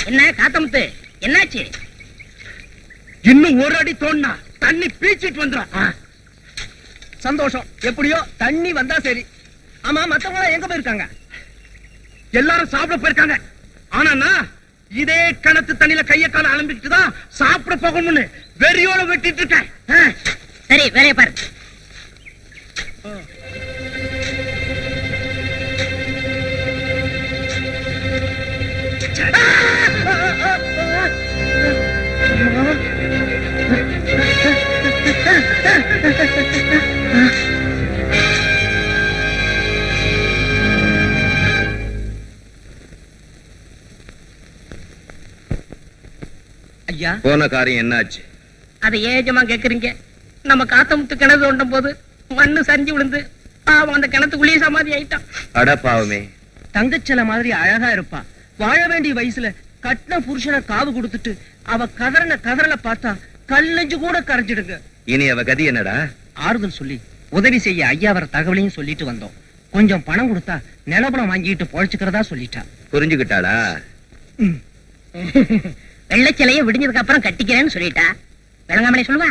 என்ன காத்தமுத்து, என்னாச்சு? இன்னும் ஒரு அடி தோண்டா தண்ணி பீச்சிட்டு வந்துடும். சந்தோஷம், எப்படியோ தண்ணி வந்தா சரி. ஆமா, மத்தவங்க எங்க போயிருக்காங்க? எல்லாரும் சாப்பிட போயிருக்காங்க. ஆனா நான் இதே கிணத்து தண்ணியில கைய கால அலம்பிட்டு தான் சாப்பிட போகணும்னு வெறியோட வெட்டிட்டு இருக்கேன். சரி, வேலைய பாரு. ஐயா, போன காரியம் என்னாச்சு? அதை ஏஜமா கேக்குறீங்க? நம்ம காத்தமுத்து கிணறு தோண்டும் போது மண்ணு சரிஞ்சு விழுந்து பாவம் அந்த கிணத்துக்குள்ளேயே சமாதி ஆயிட்டான். அட பாவமே. தங்கச்சல மாதிரி அழகா இருப்பா. வாழ வேண்டிய வயசுல கட்டின புருஷனை காவு கொடுத்துட்டு அவ கதறல பார்த்தா கல்லஞ்சு கூட கரைஞ்சிடுங்க. இனி அவ கதி என்னடா? ஆறுதல் சொல்லி உதவி செய்ய ஐயா வர தகவலையும் சொல்லிட்டு வந்தோம். கொஞ்சம் பணம் கொடுத்தா நிலபலம் வாங்கிட்டு பொழைச்சுக்கிறதா சொல்லிட்டா. புரிஞ்சுக்கிட்டாளா? வெள்ளச்சிலைய விடிஞ்சதுக்கு அப்புறம் கட்டிக்கிறேன்னு சொல்லிட்டா. விளங்காமலே சொல்லுவா.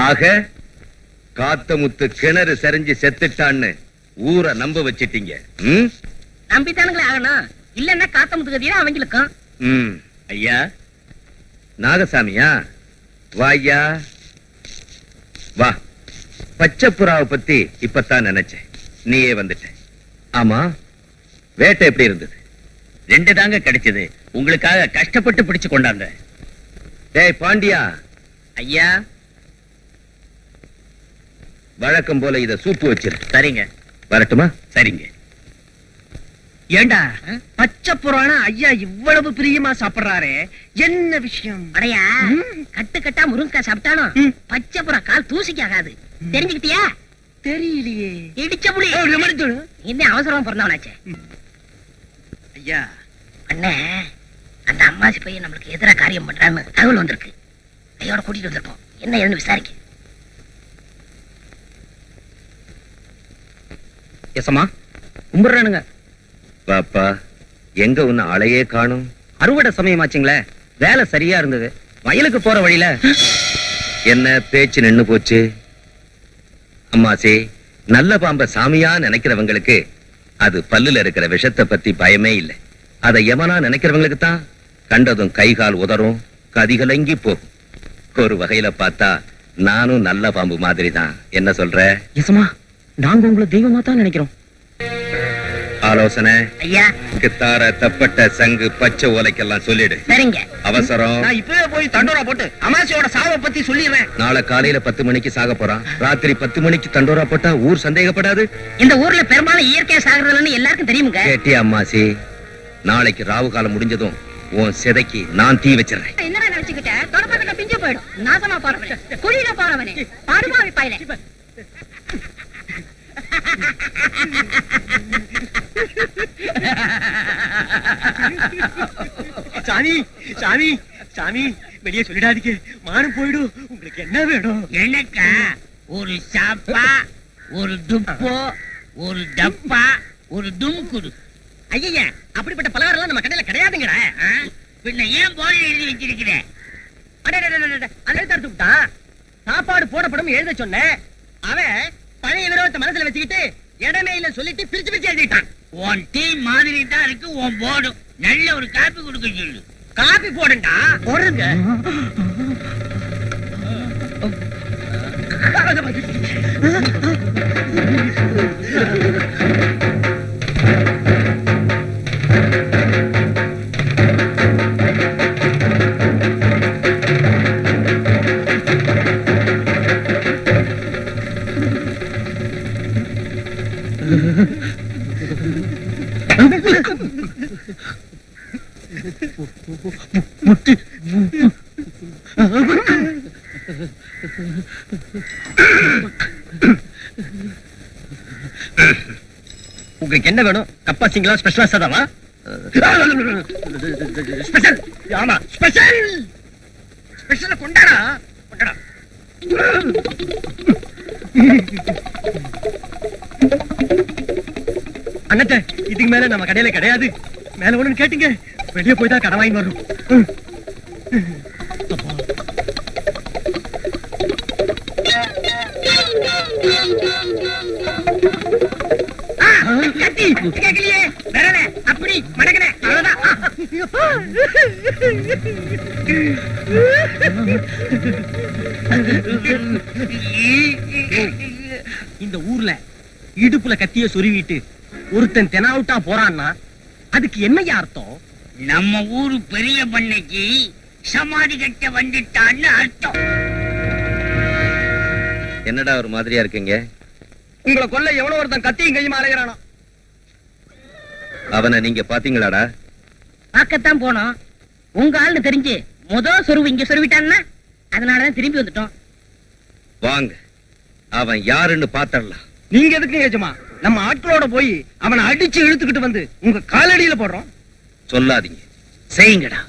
ஆக காத்தமுத்து கிணறு சரிஞ்சு செத்துட்டான்னு ஊரை நம்ப வச்சிட்டீங்க. நம்பித்தானுங்களே ஆகணும். இல்லன்னா காத்தமுத்து கதியா அவங்களுக்கும். ஐயா நாகசாமியா, வா ஐயா வா. பச்சை புறாவை பத்தி இப்பத்தான் நினைச்சேன், நீயே வந்துட்ட. ஆமா, வேட்டை எப்படி இருந்தது? 2 தாங்க கிடைச்சது. உங்களுக்காக கஷ்டப்பட்டு பிடிச்சு கொண்டாந்த. டேய் பாண்டியா. ஐயா, வழக்கம் போல இத சூப்பு வச்சிரு. சரிங்க. வரட்டுமா? சரிங்க. ஏண்டா பச்சை புராணம் ஐயா இவ்வளவு பிரியமா சாப்பிடுறாரே, என்ன விஷயம்? அடையா, கட்டு கட்டா முருங்கக்காய் சாப்பிட்டாலும் பச்சை புறா கால் தூசிக்கு ஆகாது. தெரிஞ்சுக்கிட்டியா? தெரியலையே. இடிச்ச புளி இன்னும் அவசரமா பிறந்தவனாச்சே. ஐயா, அண்ணே, அந்த அம்மாசி பையன் நம்மளுக்கு எதிராக காரியம் பண்றான்னு தகவல் வந்திருக்கு. கையோட கூட்டிட்டு வந்திருக்கோம். என்ன ஏதுன்னு விசாரிக்க. எசமா கும்பிடுறானுங்க. பாப்பா, எங்க உன்ன ஆளையே காணும்? அறுவடை சமயமாச்சுங்களே, வேலை சரியா இருந்தது. வயலுக்கு போற வழியில என்ன பேச்சு நின்னு போச்சு? அம்மாசி, நல்ல பாம்ப சாமியா நினைக்கிறவங்களுக்கு அது பல்லுல இருக்கிற விஷத்தை பத்தி பயமே இல்லை. அதை யமனா நினைக்கிறவங்களுக்கு தான் கண்டதும் கை கால் உதறும், கதிகலங்கி போகும். ஒரு வகையில பார்த்தா நானும் நல்ல பாம்பு மாதிரி தான். என்ன சொல்ற? எசமா, நாங்க உங்களை தெய்வமா தான் நினைக்கிறோம். ஆலோசனை ஐயா, கித்தார தப்பட்ட சங்கு பச்சை ஓலைக்கெல்லாம் சொல்லிடு. சரிங்க. அவசரம். நான் இப்பவே போய் தண்டோரா போட்டு அமாசியோட சாவை பத்தி சொல்லிடுறேன். நாளை காலையில 10 மணிக்கு சாக போறான். ராத்திரி 10 மணிக்கு தண்டோரா போட்டா ஊர் சந்தேகப்படாது. இந்த ஊர்ல பெரும்பாலும் இயற்கையா சாகுறதுன்னு எல்லாருக்கும் தெரியுமுங்க. கேட்டியா அம்மாசி? நாளைக்கு ராவு காலம் முடிஞ்சதும் உன் சிதைக்கு நான் தீ வச்சிடறேன். என்னடா நினைச்சுக்கிட்ட? தொடப்பக்கட்ட பிஞ்சு போயிடும். நாசமா போறவனே, குழியில போறவனே, பாடுமாவி பாயில. சாமி சாமி சாமி, வெளியே சொல்லிடாதீங்க, மானம் போயிடும். உங்களுக்கு என்ன வேணும்? எனக்கா ஒரு சாப்பா, ஒரு துப்போ, ஒரு டப்பா, ஒரு தும்குடு. ஐயா, அப்படிப்பட்ட பலகாரம் எல்லாம் நம்ம கடையில கிடையாதுங்கடா. பின்ன ஏன் போல எழுதி வச்சிருக்கிறேன்? சாப்பாடு போடப்படும் எழுத சொன்னேன். அவன் பழைய விரோதத்தை மனசுல வச்சுக்கிட்டு இடமே இல்ல சொல்லிட்டு பிரிச்சு பிரிச்சு எழுதிட்டான். உன் டீ மாதிரி தான் இருக்கு உன் போர்டும். நல்ல ஒரு காப்பி கொடுக்க சொல்லு. காப்பி போடுண்டா. போடுங்க. உங்களுக்கு என்ன வேணும்? கப்பா சிங்களா ஸ்பெஷலா சதாவா? ஸ்பெஷல். ஆமா, ஸ்பெஷல். ஸ்பெஷல் கொண்டாடா, கொண்டாடா. அண்ணாத்த இதுக்கு மேல நம்ம கடையில கிடையாது. மேல ஒண்ணு கேட்டீங்க, வெளியே போய் தான் கடை வாங்கி வரும். கத்தி கேட்கலையே, விரல அப்படி மடக்கன அவ்வளவுதான். இந்த ஊர்ல இடுப்புல கத்திய சொருவிட்டு ஒருத்தன் தெனாவுட்டா போறான்னா அதுக்கு என்னையா அர்த்தம்? நம்ம ஊரு பெரிய பண்ணைக்கு சமாதி கட்ட வந்துட்டான்னு அர்த்தம். என்னடா ஒரு மாதிரியா இருக்கீங்க? உங்களை கொல்ல எவ்வளவு ஒருத்தன் கத்தியும் கையுமா அலைகிறானோ. அவனை நீங்க பாத்தீங்களாடா? பார்க்கத்தான் போனோம். உங்க ஆள்னு தெரிஞ்சு சொருவு இங்க சொருவிட்டான்னா அதனாலதான் திரும்பி வந்துட்டோம். வாங்க, அவன் யாருன்னு பாத்தரலாம். நீங்க எதுக்கு ஏஜமா நம்ம ஆட்களோட போய் அவனை அடிச்சு இழுத்துக்கிட்டு வந்து உங்க காலடியில போடுறோம். சொல்லாதீங்க, செய்யுங்கடா.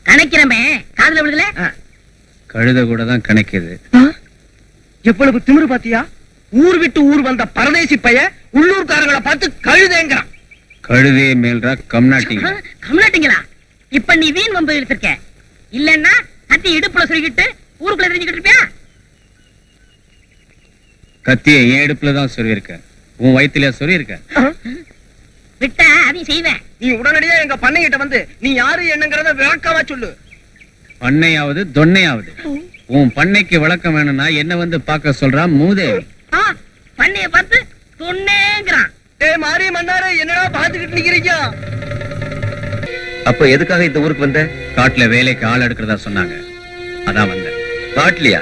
கணக்கிறமே காதுல விழுதுல. கழுத கூட தான் கணக்குது. எவ்வளவு திமிரு பாத்தியா? ஊர் விட்டு ஊர் வந்த பரதேசி பைய உள்ளூர்காரங்களை பார்த்து கழுதேங்கிறான். கழுதே மேல்ரா கம்நாட்டிங்க. கம்லாட்டிங்களா? இப்ப நீ வீண் வம்பு எடுத்திருக்க. இல்லன்னா கத்தி இடுப்புல சொருகிட்டு ஊருக்குள்ள தெரிஞ்சுக்கிட்டு இருப்பியா? கத்திய என் இடுப்புல தான் சொருவிருக்க. உன் வயிற்றுல சொருவிருக்க. விட்டா அதையும் செய்வேன். நீ உடனடியா எங்க பண்ணைகிட்ட வந்து நீ யாரு என்னங்கறத விளக்கமா சொல்லு. பண்ணையாவது தொன்னையாவது உன் பண்ணைக்கு விளக்கம் வேணும்னா என்ன வந்து பார்க்க சொல்றா மூதேவி. பண்ணைய பார்த்து சொன்னேங்கிறான். மாறி மன்னார என்னடா பாத்துக்கிட்டு நிக்கிறீங்க? அப்ப எதுக்காக இந்த ஊருக்கு வந்த? காட்டுல வேலைக்கு ஆள் எடுக்கிறதா சொன்னாங்க, அதான் வந்தேன். காட்டுலயா?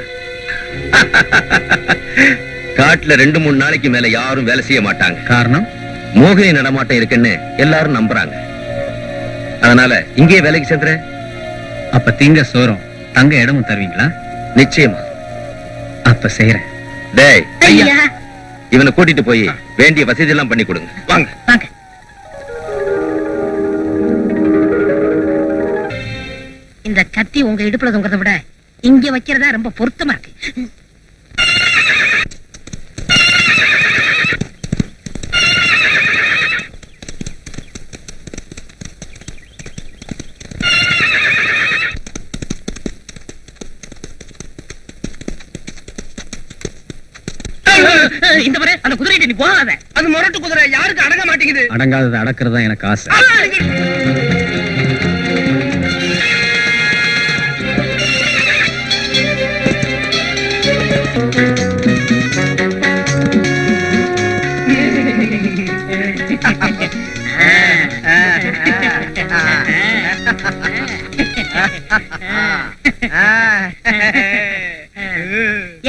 காட்டுல 2-3 நாளைக்கு மேல யாரும் வேலை செய்ய மாட்டாங்க. காரணம் மோகினி நடமாட்டம் இருக்குன்னு எல்லாரும் நம்புறாங்க. அதனால இங்கே வேலைக்கு சேர்ந்துற. அப்ப திங்க சோறும் தங்க இடமும் தருவீங்களா? நிச்சயமா. அப்ப செய்யறேன். டேய், ஐயா இவனை கூட்டிட்டு போய் வேண்டிய வசதி எல்லாம் பண்ணி கொடுங்க. வாங்க. வாங்க. இந்த கத்தி உங்க இடுப்புல தொங்குறத விட இங்க வைக்கிறதா ரொம்ப பொருத்தமா இருக்கு. இந்த மாதிரி அந்த குதிரையை நீ போகாத. அது முரட்டு குதிரை, யாருக்கு அடங்க மாட்டேங்குது. அடங்காதது அடக்கிறதா எனக்கு ஆசை.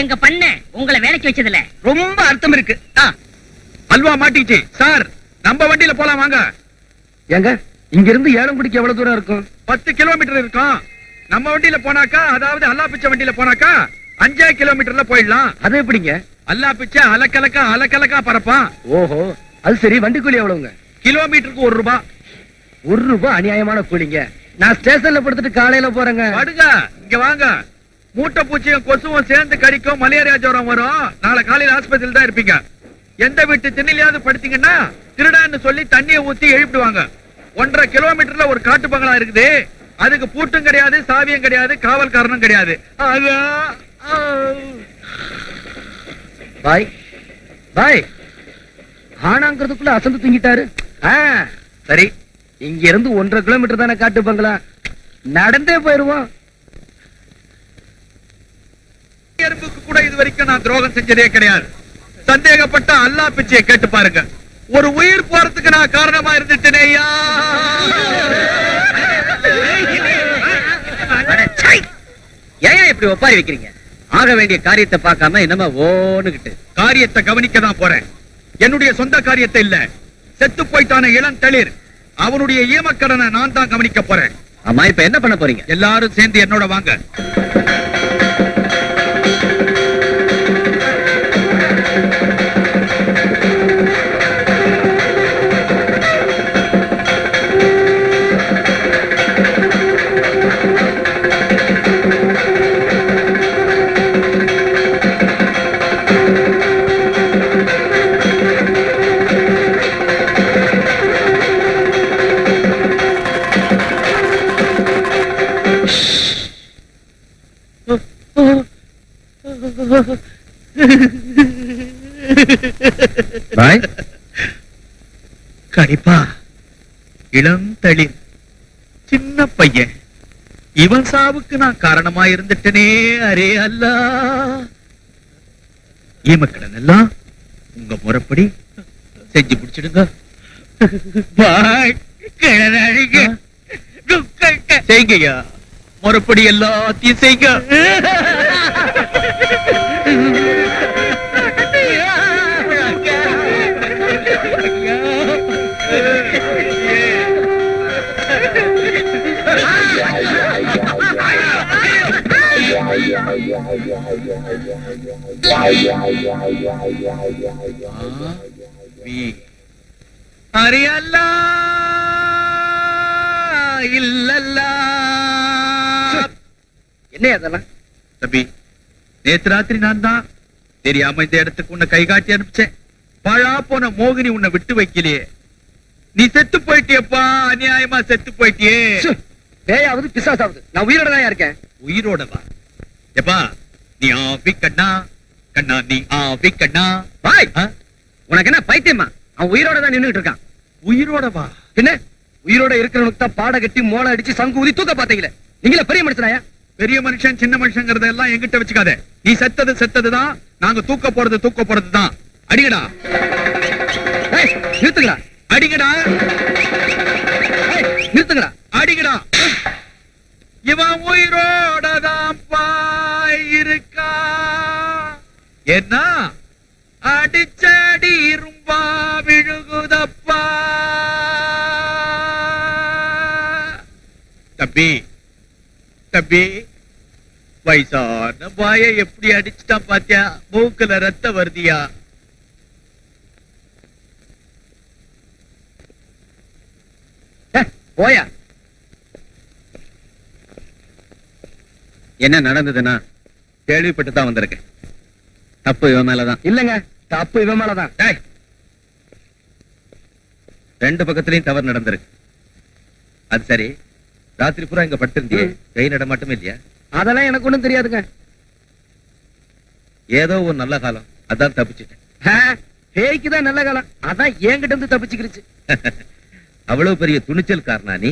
எங்க பண்ண உங்களை வேலைக்கு வச்சதுல ரொம்ப அர்த்தம் இருக்கு. அல்வா மாட்டிச்சு சார். நம்ம வண்டியில போலாம் வாங்க. எங்க இங்க இருந்து ஏலங்குடிக்கு எவ்வளவு தூரம் இருக்கும்? 10 கிலோமீட்டர் இருக்கும். நம்ம வண்டியில போனாக்கா, அதாவது அல்லா பிச்சை வண்டியில போனாக்கா 5 கிலோமீட்டர்ல போயிடலாம். அது எப்படிங்க? அல்லா பிச்சை அலக்கலக்கா பரப்பான். ஓஹோ, அது சரி. வண்டி கூலி எவ்வளவுங்க? கிலோமீட்டருக்கு 1 ரூபாய். 1 ரூபாய் அநியாயமான கூலிங்க. நான் ஸ்டேஷன்ல படுத்துட்டு காலையில போறேங்க. படுங்க, இங்க வாங்க. மூட்டை பூச்சியும் கொசுவும் சேர்ந்து கடிக்கும், மலேரியா ஜுரம் வரும். நாளை காலையில ஆஸ்பத்திரியில் தான் இருப்பீங்க. எந்த வீட்டு திண்ணிலையாவது படுத்தீங்கன்னா திருடான்னு சொல்லி தண்ணியை ஊத்தி எழுப்பிடுவாங்க. 1.5 கிலோமீட்டர்ல ஒரு காட்டு பங்களா இருக்குது. அதுக்கு பூட்டும் கிடையாது, சாவியும் கிடையாது, காவல்காரனும் கிடையாது. பாய் பாய், ஆனாங்கிறதுக்குள்ள அசந்து தூங்கிட்டாரு. சரி, இங்க இருந்து 1.5 கிலோமீட்டர் தானே காட்டு பங்களா, நடந்தே போயிருவோம். எறும்புக்கு கூட இது வரைக்கும் நான் துரோகம் செஞ்சதே கிடையாது. சந்தேகப்பட்ட அல்லா பிச்சையை கேட்டு பாருங்க. ஒரு உயிர் போறதுக்கு நான் காரணமா இருந்துட்டேனேயா. ஏன் இப்படி ஒப்பாரி வைக்கிறீங்க? ஆக வேண்டிய காரியத்தை பார்க்காம என்னமா ஓனுகிட்டு. காரியத்தை கவனிக்க தான் போறேன். என்னுடைய சொந்த காரியத்தை இல்ல. செத்து போய்ட்டான இளம் தளிர், அவனுடைய ஈமக்கடனை நான் தான் கவனிக்க போறேன். ஆமா, இப்ப என்ன பண்ண போறீங்க? எல்லாரும் சேர்ந்து என்னோட வாங்க. பாய் கடிப்பா இளந்தளிர் சின்ன பையன் இவன் சாவுக்கு நான் காரணமா இருந்துட்டனே. அரே அல்லா, ஈமக்கடன் எல்லாம் உங்க முறைப்படி செஞ்சு முடிச்சிடுங்க. பாய் கிழறாடிங்க செய்ங்கய்யா, முறைப்படி எல்லாத்தையும் செய்ங்க. அரே அல்லா இல்லல்லா. என்ன அதெல்லாம்? தம்பி, நேத்து ராத்திரி நான் தான் தெரியாம இந்த இடத்துக்கு உன்னை கை காட்டி அனுப்பிச்சேன். பழா போன மோகினி உன்னை விட்டு வைக்கலையே. நீ செத்து போயிட்டியப்பா, அநியாயமா செத்து போயிட்டியே. பேயாவது பிசாசாவது, நான் உயிரோட தான் இருக்கேன். உயிரோட வா எப்பா. நீ ஆவி கண்ணா கண்ணா, நீ ஆவி கண்ணா. பாய், உனக்கு என்ன பைத்தியமா? அவன் உயிரோட தான் நின்னுட்டு இருக்கான். உயிரோட வா. பின்ன உயிரோட இருக்கிறவனுக்கு தான் பாட கட்டி மோளை அடிச்சு சங்கு ஊதி தூக்க பாத்தீங்களே. நீங்களே பெரிய மனுஷனாயா? பெரிய மனுஷன் சின்ன மனுஷங்கிறத எல்லாம் எங்கிட்ட வச்சுக்காத. நீ செத்தது செத்ததுதான், நாங்க தூக்க போறது தான். அடிங்கடா, ஏய், நிறுத்துங்களா, அடிங்கடா, ஏய், நிறுத்துங்களா, அடிங்கடா. இவன் உயிரோட தான் பாய் இருக்கா. என்ன அடிச்சடி இரும்பா விழுகுதப்பா. தம்பி தம்பி, வயசான பாய எப்படி அடிச்சுட்டான் பாத்தியா? மூக்குல ரத்த வருதியா? போயா. என்ன நடந்ததுன்னா கேள்விப்பட்டு தான் வந்திருக்கேன். தப்பு இவன் மேலதான். இல்லங்க, தப்பு இவன் மேலதான். டேய், ரெண்டு பக்கத்துலயும் தவறு நடந்திருக்கு. அது சரி, ராத்திரி பூரா இங்க படுத்திருந்தியே, கை நடமாட்டமே இல்லையா? அதெல்லாம் எனக்கு ஒண்ணும் தெரியாதுங்க. ஏதோ ஒரு நல்ல காலம், அதான் தப்பிச்சுட்டேன். பேய்க்குதான் நல்ல காலம், அதான் என்கிட்ட இருந்து தப்பிச்சுக்கிருச்சு. அவ்வளவு பெரிய துணிச்சல் காரணா நீ?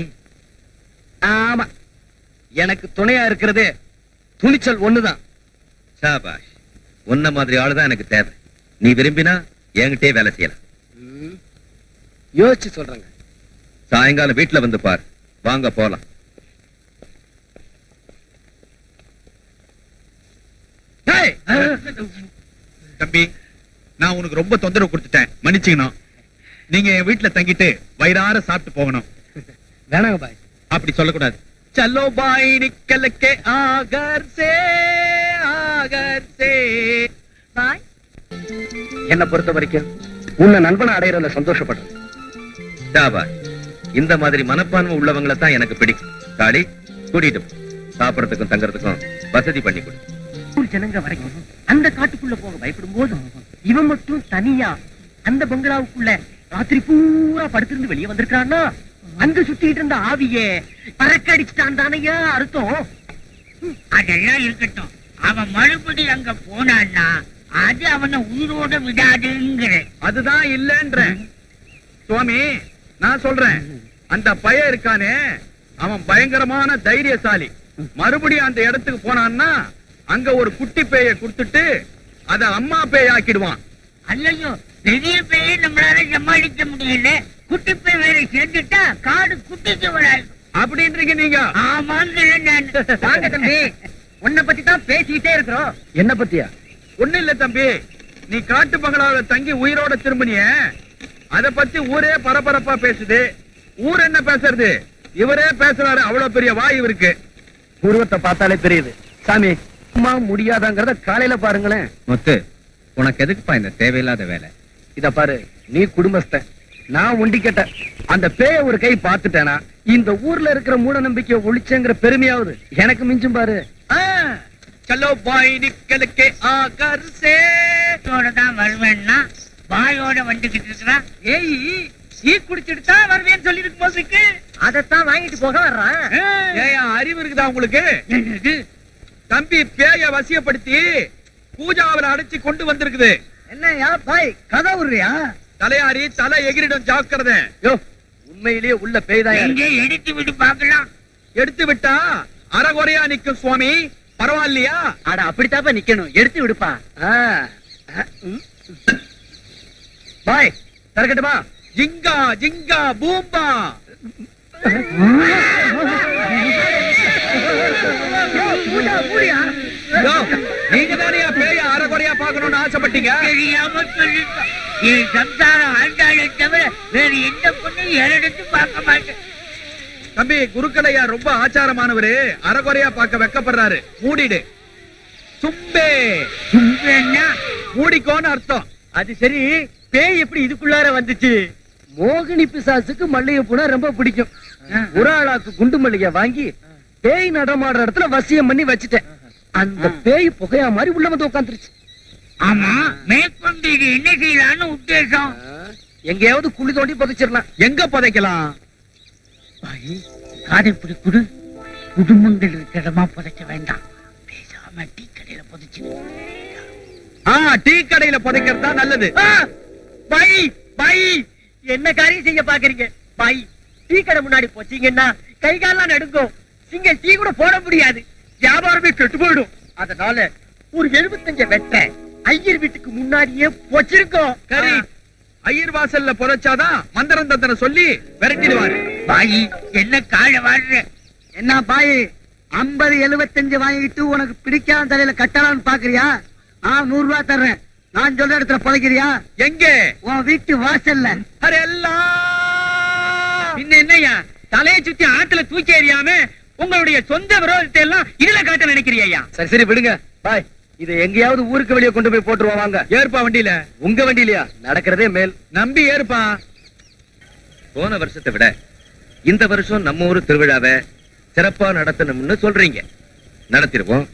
ஆமா, எனக்கு துணையா இருக்கிறது துணிச்சல் ஒண்ணுதான். சாபாஷ், உன்ன மாதிரி ஆளுதான் எனக்கு தேவை. நீ விரும்பினா என்கிட்டே வேலை செய்யலாம். யோசிச்சு சொல்றேங்க. சாயங்காலம் வீட்டுல வந்து பார். வாங்க போலாம். டேய், தம்பி, நான் உனக்கு ரொம்ப தொந்தரவு கொடுத்துட்டேன், மன்னிச்சுக்கணும். நீங்க என் வீட்டுல தங்கிட்டு வயிறார சாப்பிட்டு போகணும். வேணாங்க பாய். அப்படி சொல்லக்கூடாது. चलो भाई निकल के आगर से பாய், என்ன பொறுத்த வரைக்கும் உன்னை நண்பனை அடையறதுல சந்தோஷப்படுறேன். சாபாஷ், இந்த மாதிரி மனப்பான்மை உள்ளவங்களை தான் எனக்கு பிடிக்கும். காளி, கூட்டிட்டு போ. சாப்பிடறதுக்கும் தங்கறதுக்கும் வசதி பண்ணி கொடு. ஊர் ஜனங்க வரைக்கும் அந்த காட்டுக்குள்ள போக பயப்படும் போது இவன் மட்டும் தனியா அந்த பங்களாவுக்குள்ள ராத்திரி பூரா படுத்திருந்து வெளியே வந்திருக்கான்னா, அங்க சுத்திட்டு இருந்த ஆவியே பறக்கடிச்சுட்டான் தானையா அர்த்தம். அதெல்லாம் இருக்கட்டும். அவன் மறுபடி அங்க போனான்னா அது அவனை உயிரோட விடாதுங்கிற. அதுதான் இல்லன்ற சுவாமி, நான் சொல்றேன். அந்த பையன் இருக்கானே, அவன் பயங்கரமான தைரியசாலி. மறுபடியும் அந்த இடத்துக்கு போனான்னா அங்க ஒரு குட்டி பேயை கொடுத்துட்டு அத அம்மா பேய் ஆக்கிடுவான். அல்லையோ, பெரிய பேயை நம்மளால சமாளிக்க முடியல, குட்டி பேய் வேற சேர்ந்துட்டா காடு குட்டிக்கு வராது அப்படின்றீங்க நீங்க? ஆமாங்கிற நான். வாங்க தம்பி, உன்னை பத்தி தான் பேசிக்கிட்டே இருக்கிறோம். என்ன பத்தியா? ஒண்ணு இல்ல தம்பி, நீ காட்டு பங்களாவில தங்கி உயிரோட திரும்பினிய, அத பத்தி ஊரே பரபரப்பா பேசுது. ஊர் என்ன பேசுறது? இவரே பேசுறாரு. அவ்வளவு பெரிய வாய் இவருக்கு. உருவத்தை பார்த்தாலே தெரியுது. சாமி, அம்மா முடியாதாங்கிறத காலையில பாருங்களேன். முத்து, உனக்கு எதுக்குப்பா இந்த தேவையில்லாத வேலை? இத பாரு, நீ குடும்பஸ்த, நான் ஒண்டி கேட்ட. அந்த பேய ஒரு கை பார்த்துட்டேனா இந்த ஊர்ல இருக்கிற மூட நம்பிக்கையை ஒழிச்சேங்கிற பெருமையாவது எனக்கு மிஞ்சும் பாரு. चलो भाई निकल के आकर से தான் வருவேன்னா வாயோட வந்துகிட்டு இருக்கிறான். ஏய், டீ குடிச்சிட்டு தான் வருவேன்னு சொல்லி இருக்கு போதுக்கு. அதைத்தான் வாங்கிட்டு போக வர்றான். ஏன் அறிவு இருக்குதா உங்களுக்கு? என்னது? தம்பி பேய வசியப்படுத்தி பூஜாவில அடைச்சு கொண்டு வந்திருக்குது. என்னையா பாய் கதை விடுறியா? தலையாரி தலை எகிரிடும் ஜாக்கிரதை. யோ உண்மையிலேயே உள்ள பேய்தான். எங்க எடுத்து விட்டு பார்க்கலாம். எடுத்து விட்டா அறகுறையா நிக்கும் சுவாமி, பரவாயில்லையா? அட அப்படித்தாப்பா நிக்கணும், எடுத்து விடுப்பா. பாய் திறக்கட்டுமா? ஜிங்கா ஜிங்கா பூம்பா. யோ, நீங்க தானே பேய அறகுறையா பார்க்கணும்னு ஆசைப்பட்டீங்க. தெரியாம சொல்லிட்டோம். என் சம்சாரம் ஆண்டாளை தவிர வேற எந்த பொண்ணையும் எடுத்து பார்க்க மாட்டேன். தம்பி குருக்களையா ரொம்ப ஆச்சாரமானவரு, அறகுறையா பார்க்க வெக்கப்படுறாரு. மூடிடு. சும்பே. சும்பேன்னா மூடிக்கோன்னு அர்த்தம். அது சரி, பேய் எப்படி இதுக்குள்ளார வந்துச்சு? மோகினி பிசாசுக்கு மல்லிகை பூனா ரொம்ப பிடிக்கும். ஒரு ஆளாக்கு குண்டு மல்லிகை வாங்கி பேய் நடமாடுற இடத்துல வசியம் பண்ணி வச்சுட்டேன். அந்த பேய் புகையா மாதிரி உள்ள வந்து உட்காந்துருச்சு. ஆமா, மேற்கொண்டு இது என்ன செய்யலான்னு உத்தேசம்? எங்கேயாவது குழி தோண்டி புதைச்சிடலாம். எங்க புதைக்கலாம்? பாய், காதை இப்படி குடு. குடும்பங்கள் இருக்கிற இடமா புதைக்க வேண்டாம். பேசாம டீ கடையில புதைச்சிடு. டீ கடையில புதைக்கிறது தான் நல்லது. பாய் பாய், என்ன காரியம் செய்ய பாக்குறீங்க? பாய், டீ கடை முன்னாடி போச்சீங்கன்னா கை கால்லாம் நடுங்கும். சிங்க டீ கூட போட முடியாது, வியாபாரமே கெட்டு போயிடும். அதனால ஒரு 75 வெட்ட ஐயர் வீட்டுக்கு முன்னாடியே போச்சிருக்கோம். சரி, ஐயர் வாசல்ல புதைச்சாதான் மந்திரம் தந்திரம் சொல்லி விரட்டிடுவாரு. பாய், என்ன கால வாழ்ற? என்ன பாய் 50 75 வாங்கிட்டு உனக்கு பிடிக்காத தலையில கட்டலாம்னு பாக்குறியா? 100 ரூபாய் தர்றேன். நான் சொல்ற இடத்துல புதைக்கிறியா? எங்க? உன் வீட்டு வாசல்ல. அரே எல்லாம் பின்ன என்னய்யா, தலையை சுத்தி ஆத்துல தூக்கி எறியாம உங்களுடைய சொந்த விரோதத்தை எல்லாம் இதுல காட்ட நினைக்கிறியா? சரி சரி விடுங்க பாய். இது எங்கேயாவது ஊருக்கு வெளியே கொண்டு போய் போட்டுருவோம். வாங்க. ஏற்பா வண்டியில. உங்க வண்டியிலயா? நடக்கிறதே மேல். நம்பி ஏற்பா. போன வருஷத்தை விட இந்த வருஷம் நம்ம ஊரு திருவிழாவை சிறப்பா நடத்தணும்னு சொல்றீங்க. நடத்திடுவோம்.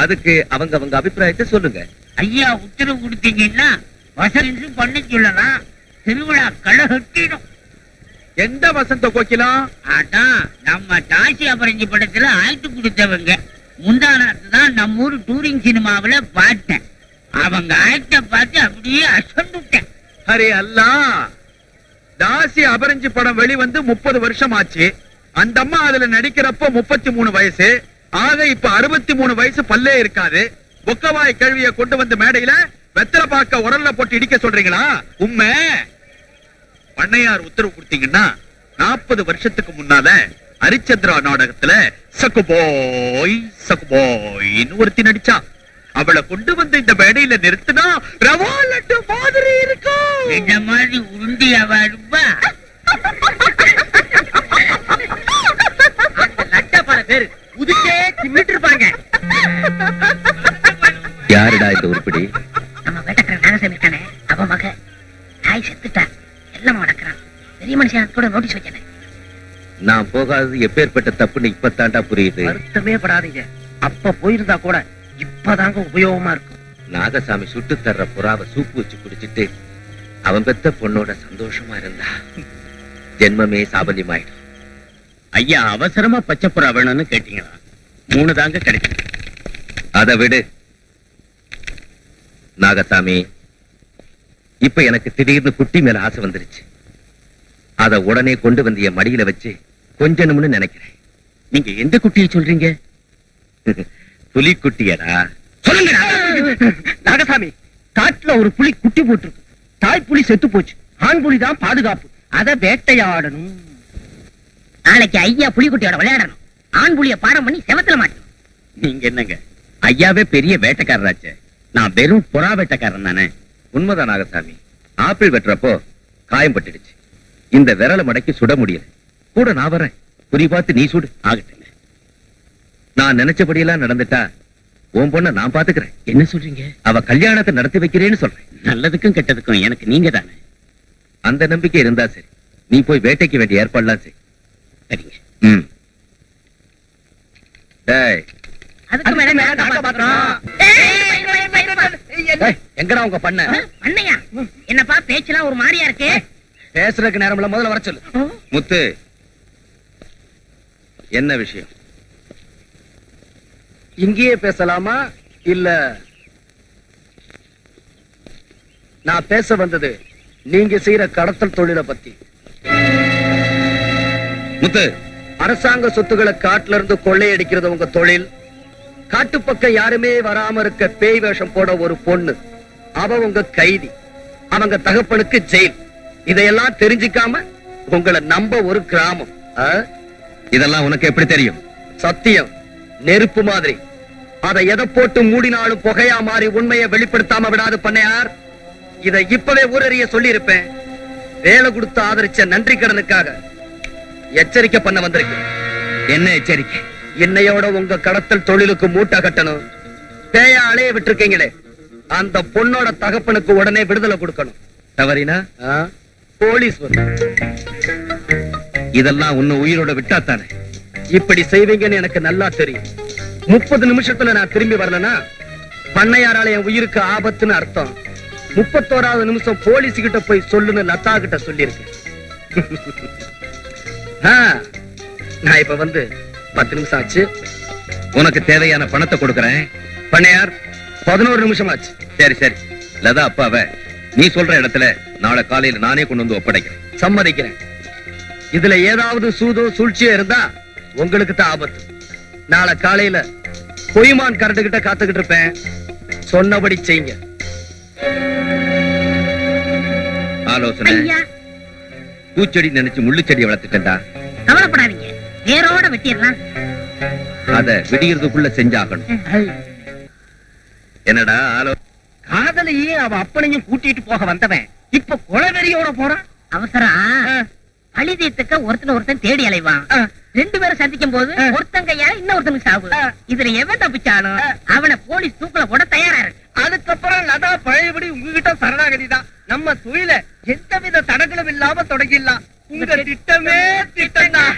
அதுக்கு அவங்க அபிப்பிராயத்தை சொல்லுங்க. ஐயா உத்தரவு கொடுத்தீங்கன்னா வசதி பண்ண சொல்லலாம். திருவிழா களைகட்டிடும். எந்த வசந்த கோக்கிலாம்? அதான் நம்ம தாசி அபரஞ்சி படத்துல ஆய்த்து கொடுத்தவங்க. முந்தானத்து தான் நம்ம ஊர் டூரிங் சினிமாவில பார்த்தேன். அவங்க ஆயத்தை பார்த்து அப்படியே அசந்துட்டேன். அரே அல்லா, தாசி அபரஞ்சி படம் வெளிவந்து 30 வருஷம் ஆச்சு. அந்த அம்மா அதுல நடிக்கிறப்போ 33 வயசு. ஆக இப்ப 63 வயசு பல்லே இருக்காது. பொக்கவாய் கழுவிய கொண்டு வந்து மேடையில வெத்தலை பாக்க உரல்ல போட்டு இடிக்க சொல்றீங்களா? உண்மை பண்ணையார் உத்தரவு கொடுத்தீங்கன்னா 40 வருஷத்துக்கு முன்னால ஹரிச்சந்திரா நாடகத்துல சக்குபோய்னு ஒருத்தி நடிச்சா. அவளை கொண்டு வந்து இந்த மேடையில நிறுத்தினா ரவா லட்டு மாதிரி இருக்கும். இந்த மாதிரி உருண்டியாவா இருப்பா? லட்டா பேரு உதுக்கே தின்னுட்டு இருப்பாங்க. யாருடா இந்த உருப்படி? நம்ம வேட்டக்கார நாகசாமி இருக்கானே, அவன் மக தாய் செத்துட்டா. எல்லாம் நடக்கிறான். பெரிய மனுஷன் கூட நோட்டீஸ் வச்சேன். நான் போகாதது எப்பேற்பட்ட தப்புன்னு இப்பத்தாண்டா புரியுது. வருத்தமே படாதீங்க. அப்ப போயிருந்தா கூட இப்பதாங்க உபயோகமா இருக்கும். நாகசாமி சுட்டு தர்ற புறாவை சூப்பு வச்சு குடிச்சிட்டு அவன் பெத்த பொண்ணோட சந்தோஷமா இருந்தா ஜென்மமே சாபல்யமாயிடும். ஐயா அவசரமா பச்சைப்புறா வேணும்னு கேட்டீங்களா? 3 தாங்க கிடைக்கும். அதை விடு நாகசாமி. இப்ப எனக்கு திடீர்னு குட்டி மேல ஆசை வந்துருச்சு. அத உடனே கொண்டு வந்து என் மடியில வச்சு கொஞ்சணும்னு நினைக்கிறேன். நீங்க எந்த குட்டியை சொல்றீங்க? புலி குட்டியடா. சொல்லுங்க. நாகசாமி, காட்டுல ஒரு புலி குட்டி போட்டிருக்கு. தாய் புலி செத்து போச்சு. ஆண் புலி தான் பாதுகாப்பு. அத வேட்டையாடணும். நாளைக்கு ஐயா புலிக்குட்டியோட விளையாடணும். ஆண் புலிய பாடம் பண்ணி செவத்துல மாட்டோம். நீங்க என்னங்க, ஐயாவே பெரிய வேட்டைக்காரராச்சே. நான் வெறும் புறா வேட்டைக்காரன் தானே. உண்மைதான் நாகசாமி. ஆப்பிள் வெட்டுறப்போ காயம் பட்டுடுச்சு. இந்த விரல மடக்கி சுட முடியல. கூட நான் வரேன். குறி பார்த்து நீ சுடு. ஆகட்டுங்க. நான் நினைச்சபடியெல்லாம் நடந்துட்டா உன் பொண்ண நான் பாத்துக்கிறேன். என்ன சொல்றீங்க? அவ கல்யாணத்தை நடத்தி வைக்கிறேன்னு சொல்றேன். நல்லதுக்கும் கெட்டதுக்கும் எனக்கு நீங்க தானே. அந்த நம்பிக்கை இருந்தா சரி. நீ போய் வேட்டைக்கு வேண்டிய ஏற்பாடுலாம் செய். சரிங்க. ம். டேய், அதுக்கு மேல மேல காப்பாத்துறோம். எங்கடா உங்க பண்ண? அண்ணையா, என்னப்பா பேச்செல்லாம் ஒரு மாதிரியா இருக்கு? பேசுறதுக்கு நேரம் இல்ல, முதல்ல வர சொல்லு. முத்து, என்ன விஷயம்? இங்கேயே பேசலாமா இல்ல நான் பேச வந்தது நீங்க செய்யற கடத்தல் தொழிலை பத்தி. முத்து, அரசாங்க சொத்துக்களை காட்டுல இருந்து கொள்ளையடிக்கிறது உங்க தொழில். காட்டு பக்கம் யாருமே வராம இருக்க பேய் வேஷம் போட ஒரு பொண்ணு, அவ உங்க கைதி, அவங்க தகப்பனுக்கு ஜெயில். இதையெல்லாம் தெரிஞ்சுக்காம உங்களை நம்ப ஒரு கிராமம். இதெல்லாம் உனக்கு எப்படி தெரியும்? சத்தியம் நெருப்பு மாதிரி, அதை எதை போட்டு மூடினாலும் புகையா மாறி உண்மையை வெளிப்படுத்தாம விடாது பண்ணையார். இதை இப்பவே ஊரறிய சொல்லி இருப்பேன். வேலை கொடுத்து ஆதரிச்ச நன்றி கடனுக்காக எச்சரிக்கை பண்ண வந்திருக்கு. என்ன எச்சரிக்கை? இன்னையோட உங்க கடத்தல் தொழிலுக்கு மூட்டை கட்டணும். பேயா அலைய விட்டுருக்கீங்களே, அந்த பொண்ணோட தகப்பனுக்கு உடனே விடுதலை கொடுக்கணும். தவறினா போலீஸ் வரும். இதெல்லாம் உன்னை உயிரோட விட்டாத்தானே. இப்படி செய்வீங்கன்னு எனக்கு நல்லா தெரியும். 30 நிமிஷத்துல நான் திரும்பி வரலனா பண்ணையாரால என் உயிருக்கு ஆபத்துன்னு அர்த்தம். 31வது நிமிஷம் போலீஸ் கிட்ட போய் சொல்லுன்னு லதா கிட்ட சொல்லிருக்கு. நான் இப்ப வந்து 10 நிமிஷம் ஆச்சு. உனக்கு தேவையான பணத்தை கொடுக்கறேன். பண்ணையார் 11 நிமிஷம் ஆச்சு. சரி சரி, லதா அப்பாவை நீ சொல்ற இடத்துல நாளை காலையில நானே கொண்டு வந்து ஒப்படைக்கிறேன். சம்மதிக்கிறேன். இதுல ஏதாவது சூதோ சூழ்ச்சியோ இருந்தா உங்களுக்கு தான் ஆபத்து. நாளை காலையில பொய்மான் கரண்டு கிட்ட காத்துக்கிட்டு இருப்பேன். சொன்னபடி செய்யுங்க. ஆலோசனை, பூச்செடி நினைச்சு முள்ளு செடி வளர்த்துட்டா. கவலைப்படாதீங்க, வேரோட வெட்டிடலாம். அத விடியறதுக்குள்ள செஞ்சாகணும். என்னடா காதலையே அவ அப்பனையும் கூட்டிட்டு போக வந்தவன் இப்ப கொலவெறியோட போறான். அவசரம் பழி தீர்த்துக்க ஒருத்தன் தேடி அலைவான். 2 பேரும் சந்திக்கும் போது ஒருத்தன் கையால இன்னொருத்தனுக்கு சாவு. இதுல எவன் தப்பிச்சாலும் அவனை போலீஸ் தூக்கல போட தயாரா இருக்கு. அதுக்கப்புறம் லதா பழையபடி உங்ககிட்ட சரணாகதி தான். நம்ம தொழில எந்தவித தடங்களும் இல்லாம தொடங்கிடலாம். உங்க திட்டமே திட்டம் தான்.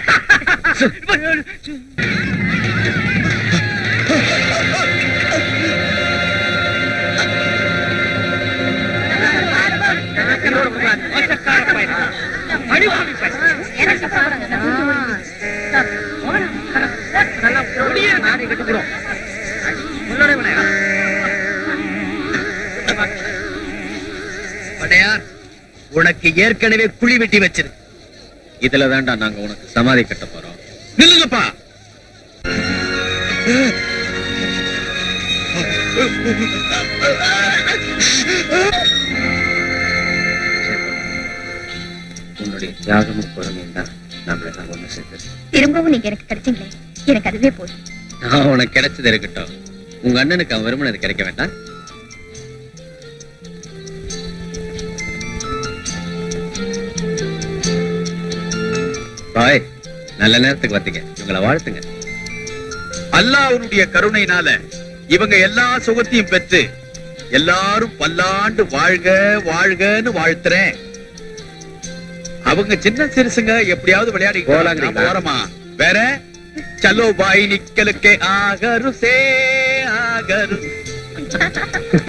பண்ணையார், உனக்கு ஏற்கனவே குழி வெட்டி வச்சிரு. இதுல தான்டா நாங்க உனக்கு சமாதி கட்ட போறோம். நில்லுங்கப்பா. உன்னுடைய தியாகமும் பொறுமையும் தான் நம்மள நான் ஒண்ணு சேர்த்தது. திரும்பவும் நீங்க எனக்கு கிடைச்சீங்களே, எனக்கு அதுவே போதும். நான் உனக்கு கிடைச்சது இருக்கட்டும், உங்க அண்ணனுக்கு அவன் விரும்பினது கிடைக்க வேண்டாம். பாய், நல்ல நேரத்துக்கு வந்தீங்க. இவங்களை வாழ்த்துங்க. அல்லாஹ்வுடைய கருணையினால இவங்க எல்லா சுகத்தையும் பெற்று எல்லாரும் பல்லாண்டு வாழ்க வாழ்கன்னு வாழ்த்துறேன். அவங்க சின்ன சிறுசுங்க எப்படியாவது விளையாடி போலாங்கிறீங்களா? போறமா வேற चलो भाई निकल के आगरू से आगरू